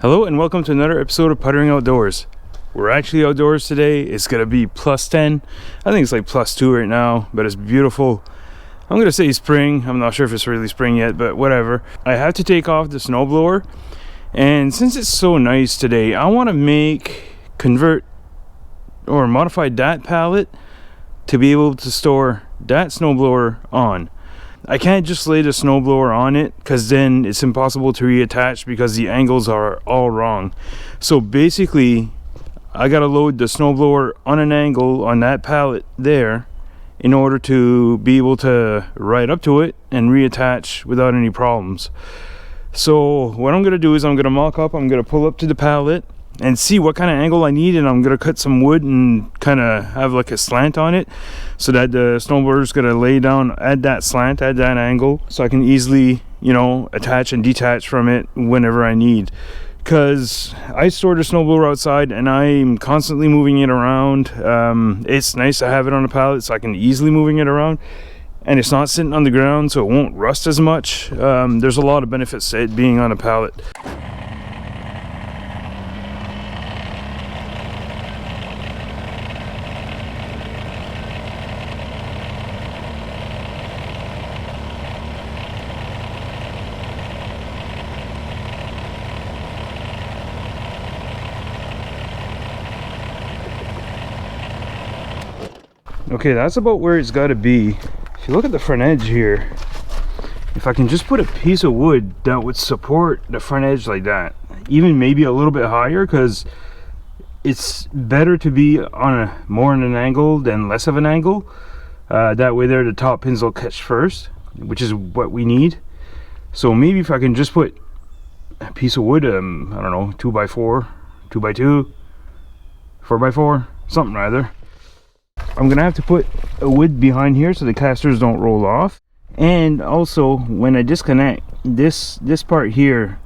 Hello and welcome to another episode of Puttering Outdoors. We're actually outdoors today. It's gonna be plus 10. I think it's like plus 2 right now, but it's beautiful. I'm gonna say spring. I'm not sure if it's really spring yet, but whatever. I have to take off the snowblower, and since it's so nice today, I want to convert or modify that pallet to be able to store that snowblower on. I can't just lay the snowblower on it because then it's impossible to reattach because the angles are all wrong. So basically I gotta load the snowblower on an angle on that pallet there in order to be able to ride up to it and reattach without any problems. So what I'm gonna do is I'm gonna pull up to the pallet and see what kind of angle I need, and I'm gonna cut some wood and kind of have like a slant on it so that the snowblower is gonna lay down at that slant, at that angle, so I can easily, attach and detach from it whenever I need. Because I store the snowblower outside and I'm constantly moving it around. It's nice to have it on a pallet so I can easily moving it around, and it's not sitting on the ground so it won't rust as much. There's a lot of benefits to it being on a pallet. Okay, that's about where it's got to be. If you look at the front edge here, if I can just put a piece of wood that would support the front edge like that, even maybe a little bit higher, because it's better to be on more on an angle than less of an angle. That way there the top pins will catch first, which is what we need. So maybe if I can just put a piece of wood, I don't know, 2x4, 2x2, 4x4, something rather. I'm gonna have to put a wood behind here so the casters don't roll off. And also when I disconnect this part here,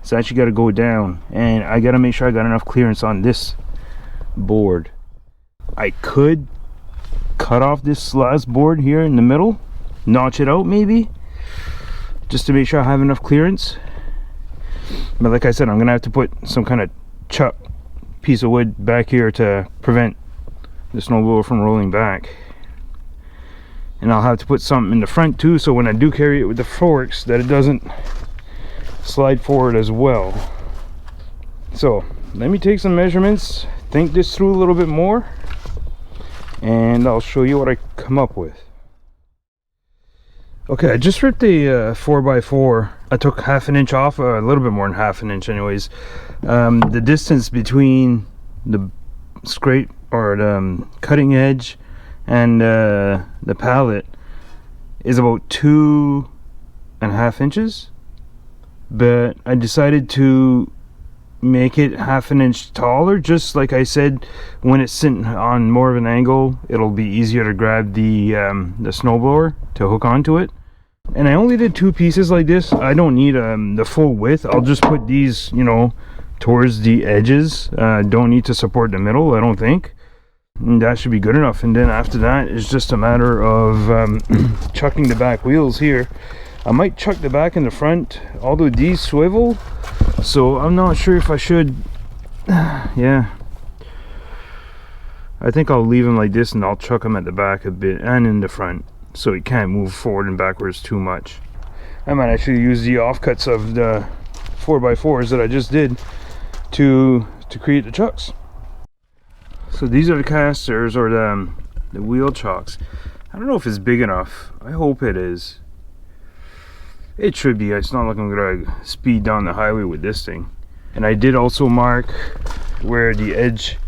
it's actually got to go down, and I got to make sure I got enough clearance on this board. I could cut off this last board here in the middle, notch it out maybe, just to make sure I have enough clearance. But like I said, I'm gonna have to put some kind of chuck piece of wood back here to prevent the snowblower from rolling back. And I'll have to put something in the front too, so when I do carry it with the forks that it doesn't slide forward as well. So let me take some measurements, think this through a little bit more, and I'll show you what I come up with. Okay, I just ripped a 4x4. I took half an inch off, a little bit more than half an inch anyways. The distance between the scrape or the cutting edge and the pallet is about 2.5 inches, but I decided to make it half an inch taller. Just like I said, when it's sitting on more of an angle, it'll be easier to grab the snowblower to hook onto it. And I only did 2 pieces like this. I don't need the full width. I'll just put these towards the edges. Don't need to support the middle, I don't think. And that should be good enough. And then after that, it's just a matter of chucking the back wheels here. I might chuck the back and the front, although these swivel, so I'm not sure if I should. Yeah, I think I'll leave them like this, and I'll chuck them at the back a bit and in the front, so it can't move forward and backwards too much. I might actually use the offcuts of the 4x4s that I just did to create the chucks. So these are the casters, or the wheel chocks. I don't know if it's big enough. I hope it is. It should be. It's not like I'm gonna speed down the highway with this thing. And I did also mark where the edge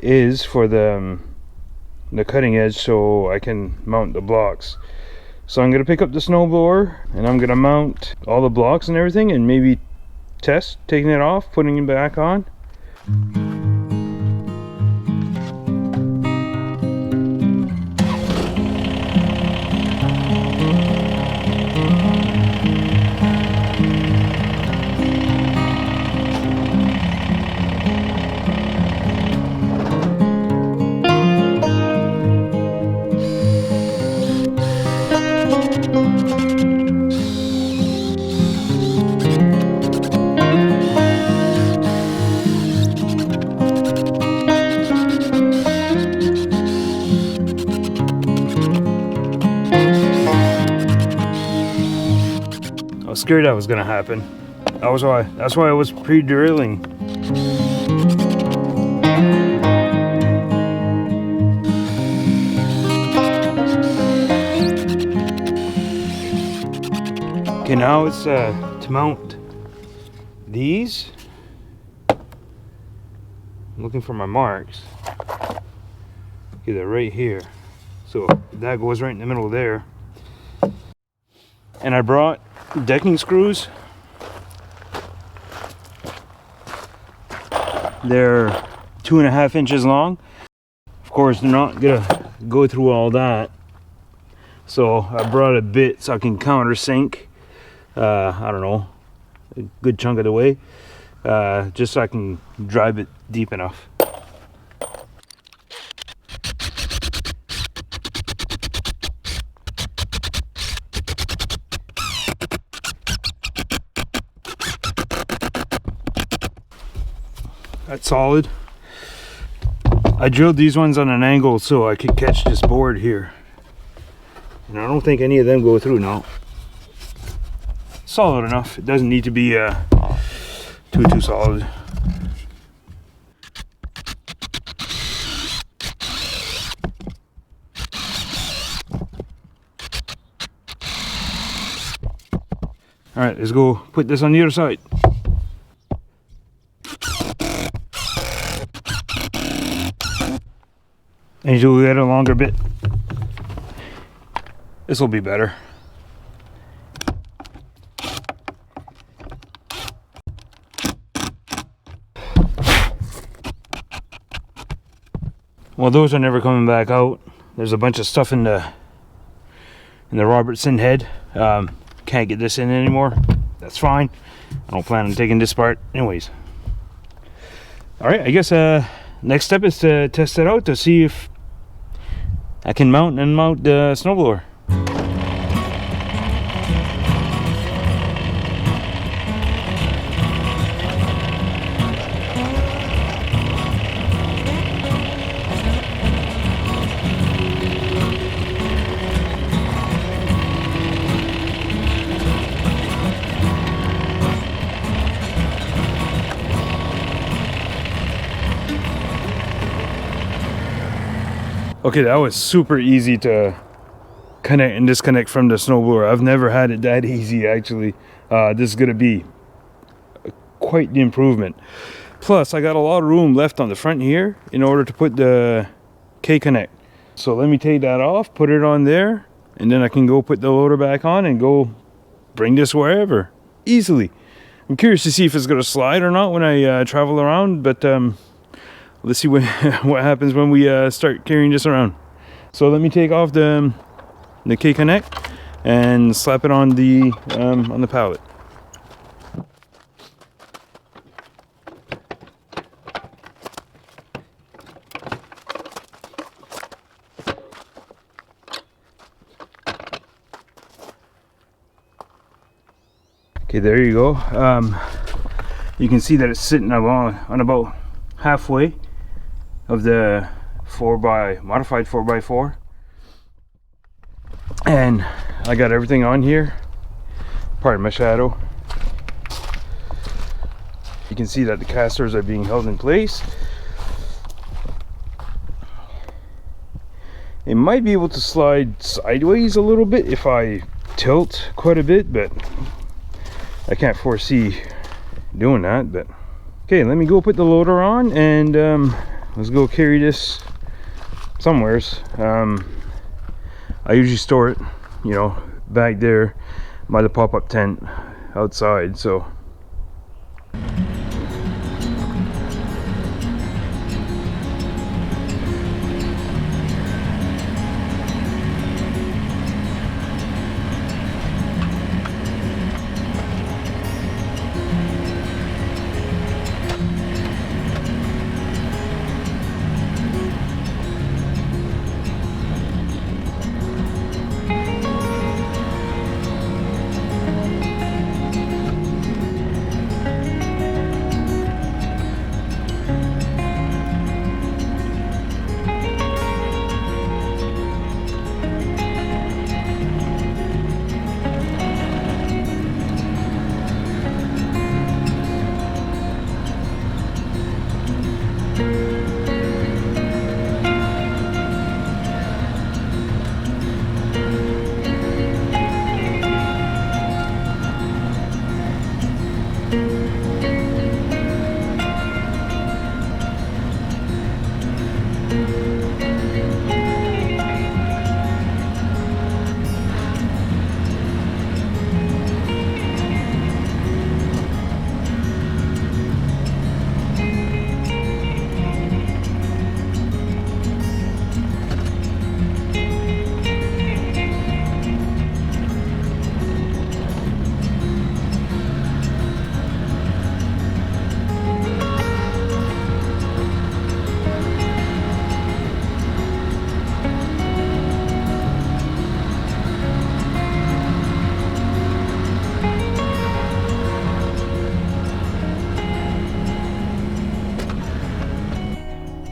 is for the cutting edge, so I can mount the blocks. So I'm gonna pick up the snowblower and I'm gonna mount all the blocks and everything, and maybe test taking it off, putting it back on. scared that was gonna happen. That's why I was pre-drilling. Okay, now it's to mount these. I'm looking for my marks. Okay, they're right here. So that goes right in the middle there. And I brought decking screws. They're 2.5 inches long. Of course, they're not gonna go through all that. So I brought a bit so I can countersink. I don't know, a good chunk of the way, just so I can drive it deep enough. That's solid. I drilled these ones on an angle so I could catch this board here. And I don't think any of them go through now. Solid enough. It doesn't need to be too solid. All right, let's go put this on the other side. And you'll get a longer bit. This will be better. Well, those are never coming back out. There's a bunch of stuff in the Robertson head. Can't get this in anymore. That's fine. I don't plan on taking this part anyways. All right, I guess next step is to test it out to see if I can mount the snowblower. Okay, that was super easy to connect and disconnect from the snowblower. I've never had it that easy, actually. This is gonna be quite the improvement. Plus, I got a lot of room left on the front here in order to put the K-connect. So let me take that off, put it on there, and then I can go put the loader back on and go bring this wherever easily. I'm curious to see if it's gonna slide or not when I travel around, but let's see what happens when we start carrying this around. So let me take off the K-connect and slap it on the pallet. Okay, there you go. You can see that it's sitting on about halfway of the modified 4x4, and I got everything on here. Pardon my shadow. You can see that the casters are being held in place. It might be able to slide sideways a little bit if I tilt quite a bit, but I can't foresee doing that. But okay, let me go put the loader on and let's go carry this somewheres. I usually store it, you know, back there by the pop-up tent outside, so.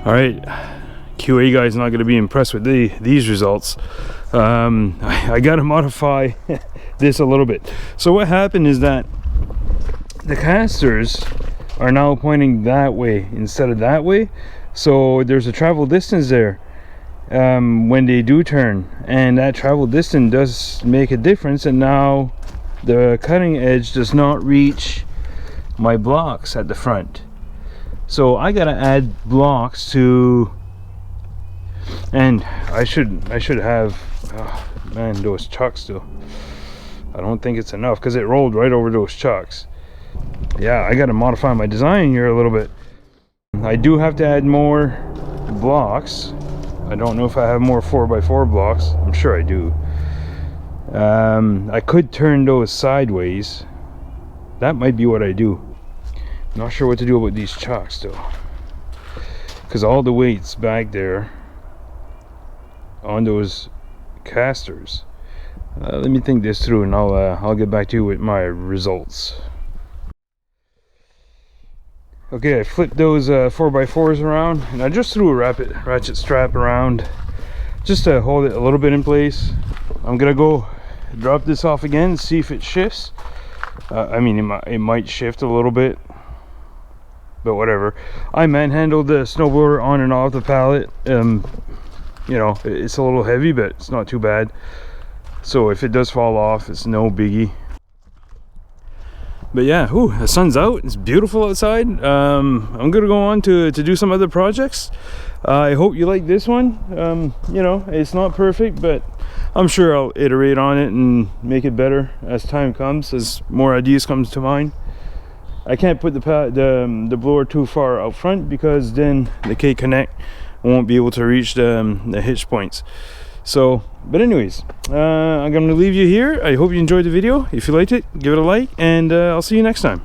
All right, QA guy's not going to be impressed with these results. I got to modify this a little bit. So what happened is that the casters are now pointing that way instead of that way, so there's a travel distance there when they do turn, and that travel distance does make a difference, and now the cutting edge does not reach my blocks at the front. So I gotta add blocks to, and I should have, oh man, those chucks still. I don't think it's enough because it rolled right over those chucks. Yeah, I gotta modify my design here a little bit. I do have to add more blocks. I don't know if I have more 4x4 blocks. I'm sure I do. I could turn those sideways. That might be what I do. Not sure what to do about these chocks though, because all the weight's back there on those casters. Let me think this through, and I'll get back to you with my results. Okay, I flipped those 4x4s around, and I just threw a ratchet strap around just to hold it a little bit in place. I'm gonna go drop this off again, see if it shifts. I mean, it might shift a little bit, but whatever. I manhandled the snowblower on and off the pallet. You know, it's a little heavy, but it's not too bad. So if it does fall off, it's no biggie. But yeah, ooh, the sun's out. It's beautiful outside. I'm gonna go on to do some other projects. I hope you like this one. You know, it's not perfect, but I'm sure I'll iterate on it and make it better as time comes, as more ideas comes to mind. I can't put the blower too far out front, because then the K-Connect won't be able to reach the hitch points. So, but anyways, I'm gonna leave you here. I hope you enjoyed the video. If you liked it, give it a like, and I'll see you next time.